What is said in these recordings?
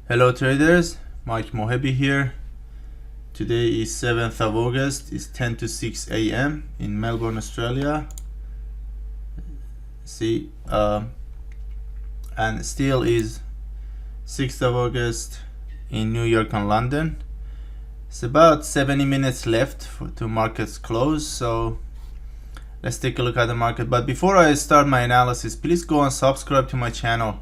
Hello traders, Mike Mohebi here. Today is 7th of August, it's 10 to 6 a.m. in Melbourne, Australia. See, and still is 6th of August in New York and London. It's about 70 minutes left to market's close, so let's take a look at the market. But before I start my analysis, please go and subscribe to my channel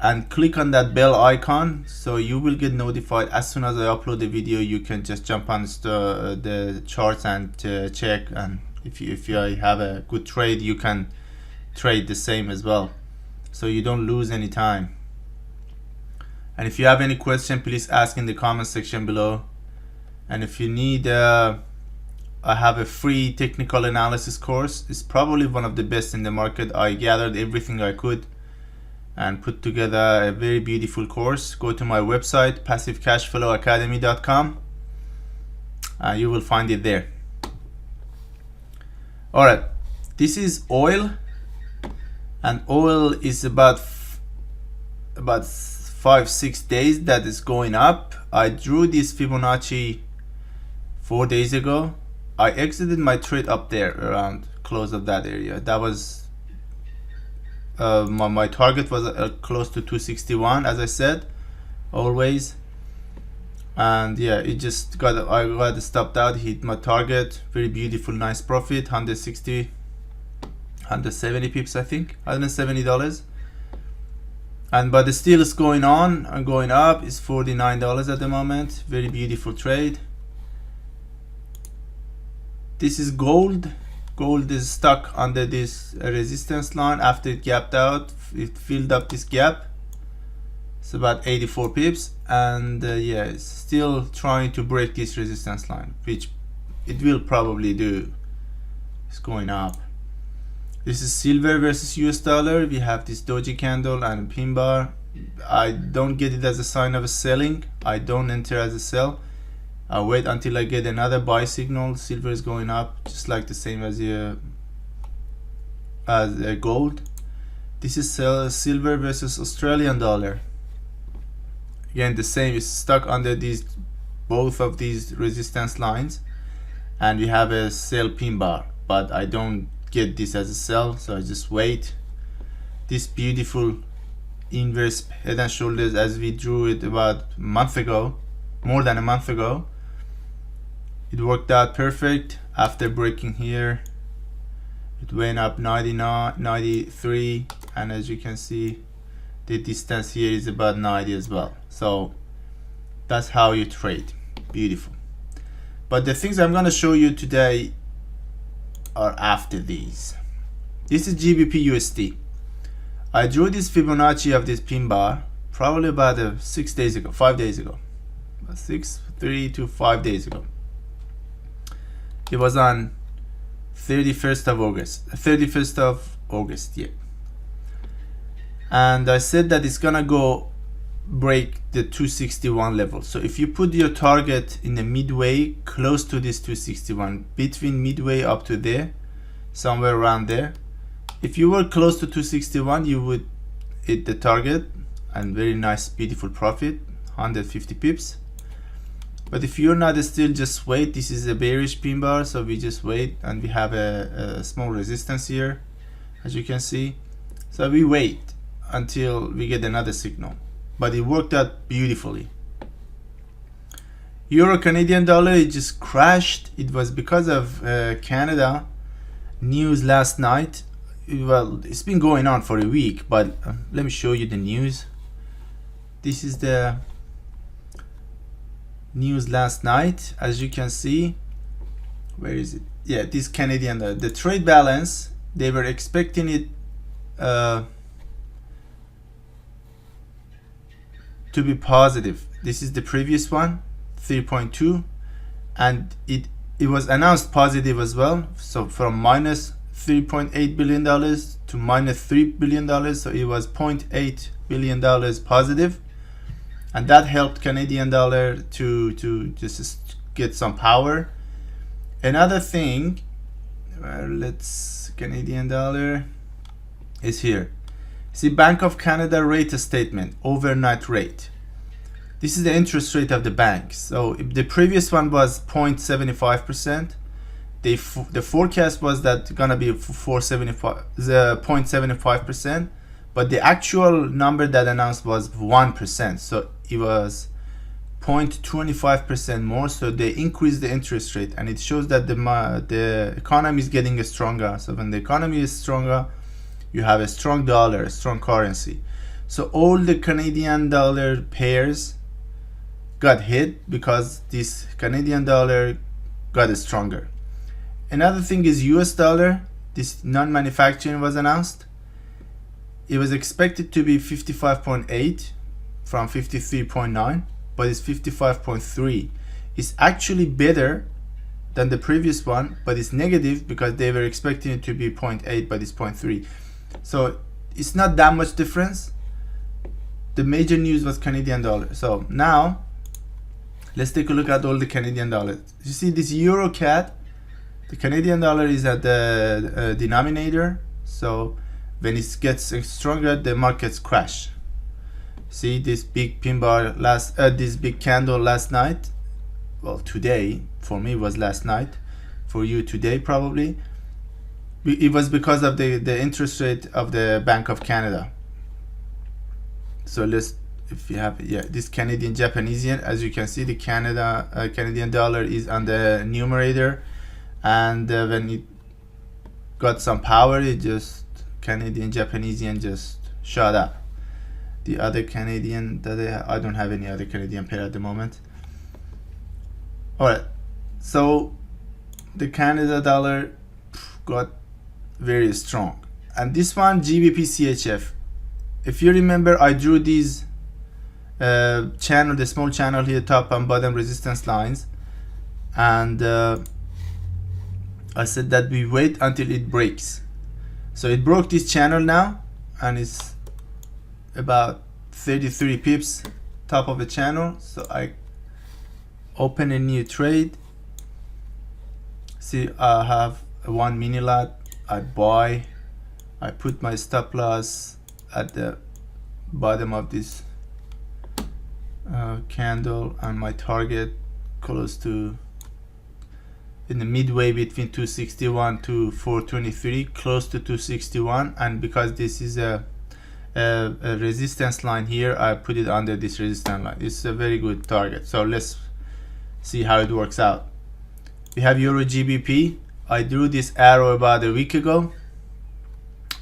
and click on that bell icon so you will get notified as soon as I upload the video. You can just jump on the charts and check, and if you have a good trade, you can trade the same as well, so you don't lose any time. And if you have any question, please ask in the comment section below. And if you need I have a free technical analysis course. It's probably one of the best in the market. I gathered everything I could and put together a very beautiful course. Go to my website, passivecashflowacademy.com, and you will find it there. Alright, this is oil, and oil is about 5-6 days that is going up. I drew this Fibonacci 4 days ago. I exited my trade up there around close of that area. That was my target was close to 261, as I said, always. And yeah, it just I got stopped out, hit my target. Very beautiful, nice profit, 170 pips, I think, $170. And but the still is going on and going up. It's $49 at the moment. Very beautiful trade. This is gold. Gold is stuck under this resistance line. After it gapped out, it filled up this gap. It's about 84 pips, and yeah, it's still trying to break this resistance line, which it will probably do. It's going up. This is silver versus US dollar. We have this doji candle and a pin bar. I don't get it as a sign of a selling. I don't enter as a sell. I'll wait until I get another buy signal. Silver is going up, just like the same as gold. This is silver versus Australian dollar. Again, the same, is stuck under both of these resistance lines, and we have a sell pin bar, but I don't get this as a sell, so I just wait. This beautiful inverse head and shoulders, as we drew it about a month ago, more than a month ago. It worked out perfect. After breaking here, it went up 99, 93, and as you can see, the distance here is about 90 as well. So that's how you trade. Beautiful. But the things I'm going to show you today are after these. This is GBPUSD. I drew this Fibonacci of this pin bar probably about 6 days ago, 5 days ago, 3 to 5 days ago. It was on 31st of August, yeah. And I said that it's gonna go break the 261 level. So if you put your target in the midway, close to this 261, between midway up to there, somewhere around there, if you were close to 261, you would hit the target, and very nice, beautiful profit, 150 pips. But if you're not, still just wait. This is a bearish pin bar, so we just wait, and we have a small resistance here, as you can see. So we wait until we get another signal. But it worked out beautifully. Euro Canadian dollar, it just crashed. It was because of Canada news last night. Well, it's been going on for a week, but let me show you the news. This is the news last night, as you can see. Where is it? Yeah, this Canadian, the trade balance, they were expecting it to be positive. This is the previous one, 3.2, and it was announced positive as well. So from minus $3.8 billion to minus $3 billion, so it was $0.8 billion positive. And that helped Canadian dollar to just get some power. Another thing, let's Canadian dollar is here. See, Bank of Canada rate statement, overnight rate. This is the interest rate of the bank. So if the previous one was 0.75%, the forecast was that gonna be 0.75%, but the actual number that announced was 1%. So it was 0.25% more. So they increased the interest rate, and it shows that the economy is getting stronger. So when the economy is stronger, you have a strong dollar, a strong currency. So all the Canadian dollar pairs got hit because this Canadian dollar got stronger. Another thing is US dollar. This non-manufacturing was announced. It was expected to be 55.8 from 53.9, but it's 55.3. It's actually better than the previous one, but it's negative because they were expecting it to be 0.8, but it's 0.3. So it's not that much difference. The major news was Canadian dollar. So now let's take a look at all the Canadian dollars. You see this Euro CAD, the Canadian dollar is at the denominator. So when it gets stronger, the markets crash. See this big pin bar this big candle last night. Well, today for me was last night. For you today probably. It was because of the interest rate of the Bank of Canada. So let's, if you have, yeah, this Canadian Japanese yen, as you can see, the Canadian dollar is on the numerator, and when it got some power, it just Canadian Japanese yen just shot up. The other Canadian that I don't have any other Canadian pair at the moment. All right, so the Canada dollar got very strong, and this one GBPCHF. If you remember, I drew these channel, the small channel here, top and bottom resistance lines, and I said that we wait until it breaks. So it broke this channel now, and it's about 33 pips top of the channel. So I open a new trade. See, I have a 1 mini lot. I buy. I put my stop loss at the bottom of this candle, and my target close to in the midway between 261 to 423, close to 261. And because this is a resistance line here, I put it under this resistance line. It's a very good target. So let's see how it works out. We have Euro GBP. I drew this arrow about a week ago,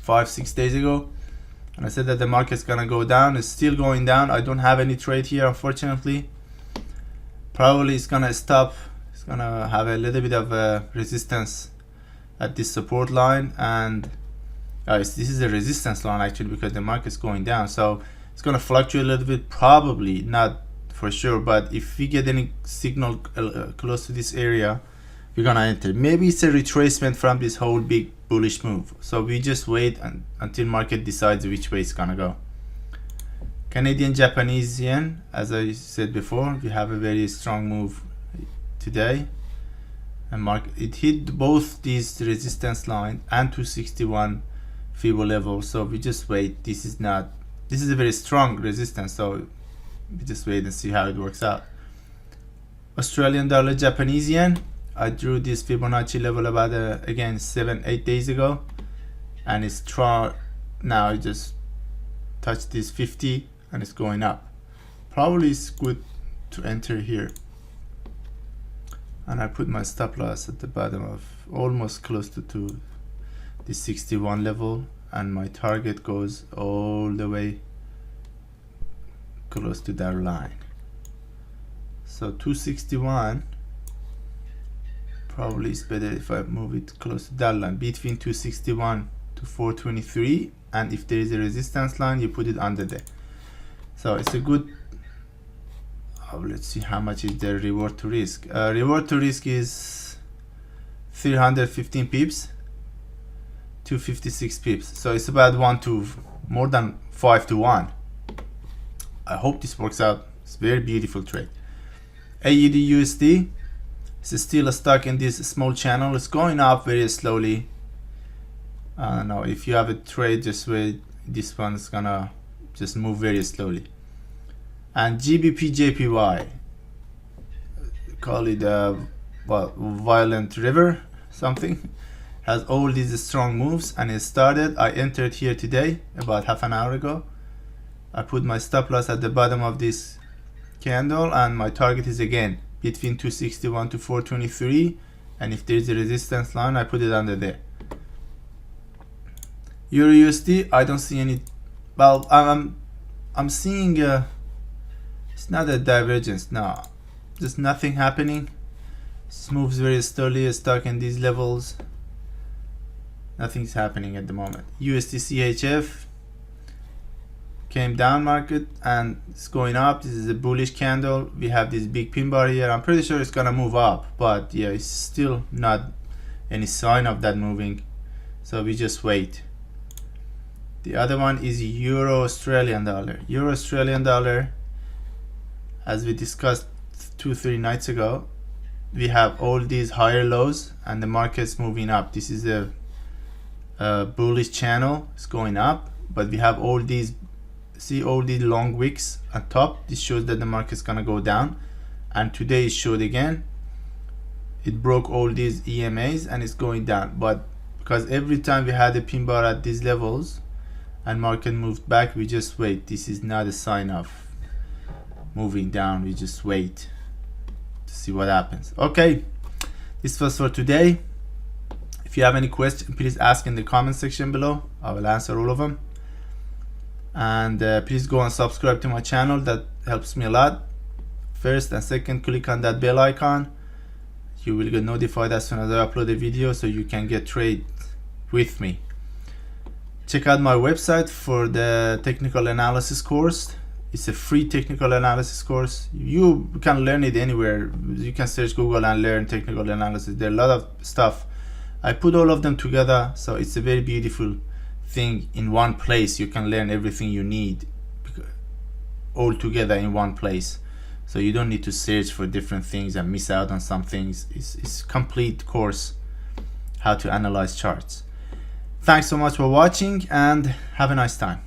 5-6 days ago, and I said that the market's gonna go down. It's still going down. I don't have any trade here, unfortunately. Probably it's gonna stop. It's gonna have a little bit of resistance at this support line, and this is a resistance line actually, because the market's going down. So it's gonna fluctuate a little bit, probably not for sure, but if we get any signal close to this area, we're gonna enter. Maybe it's a retracement from this whole big bullish move. So we just wait until market decides which way it's gonna go. Canadian Japanese yen, as I said before, we have a very strong move today, and market it hit both these resistance line and 261 Fibo level. So we just wait. This is a very strong resistance, so we just wait and see how it works out. Australian dollar Japanese yen, I drew this Fibonacci level about again 7-8 days ago, and it's strong now. It just touched this 50 and it's going up. Probably it's good to enter here, and I put my stop loss at the bottom of almost close to the 61 level, and my target goes all the way close to that line. So 261 probably is better if I move it close to that line, between 261 to 423, and if there is a resistance line, you put it under there. So it's a good, let's see how much is the reward to risk. Reward to risk is 315 pips, 256 pips. So it's about more than 5 to 1. I hope this works out. It's a very beautiful trade. AUDJPY is still stuck in this small channel. It's going up very slowly. I don't know, if you have a trade, just wait. this one's gonna just move very slowly. And GBPJPY, call it violent river something, has all these strong moves, and it started. I entered here today about half an hour ago. I put my stop loss at the bottom of this candle, and my target is again between 261 to 423, and if there's a resistance line I put it under there. Euro USD, I don't see any. Well, I'm seeing it's not a divergence, no, just nothing happening. This moves very slowly, stuck in these levels. Nothing's happening at the moment. USD came down market and it's going up. This is a bullish candle. We have this big pin bar here. I'm pretty sure it's gonna move up, but yeah, it's still not any sign of that moving, so we just wait. The other one is Euro Australian dollar. Euro Australian dollar, as we discussed 2-3 nights ago, we have all these higher lows and the market's moving up. This is a bullish channel, it's going up, but we have all these, see all these long wicks at top. This shows that the market's gonna go down, and today it showed again, it broke all these EMAs and it's going down. But because every time we had a pin bar at these levels and market moved back, we just wait. This is not a sign of moving down, we just wait to see what happens. Okay, this was for today. If you have any questions, please ask in the comment section below. I will answer all of them. And please go and subscribe to my channel, that helps me a lot. First and second, click on that bell icon. You will get notified as soon as I upload a video, so you can get trade with me. Check out my website for the technical analysis course. It's a free technical analysis course. You can learn it anywhere. You can search Google and learn technical analysis. There are a lot of stuff. I put all of them together, so it's a very beautiful thing in one place. You can learn everything you need all together in one place, so you don't need to search for different things and miss out on some things. It's complete course how to analyze charts. Thanks so much for watching and have a nice time.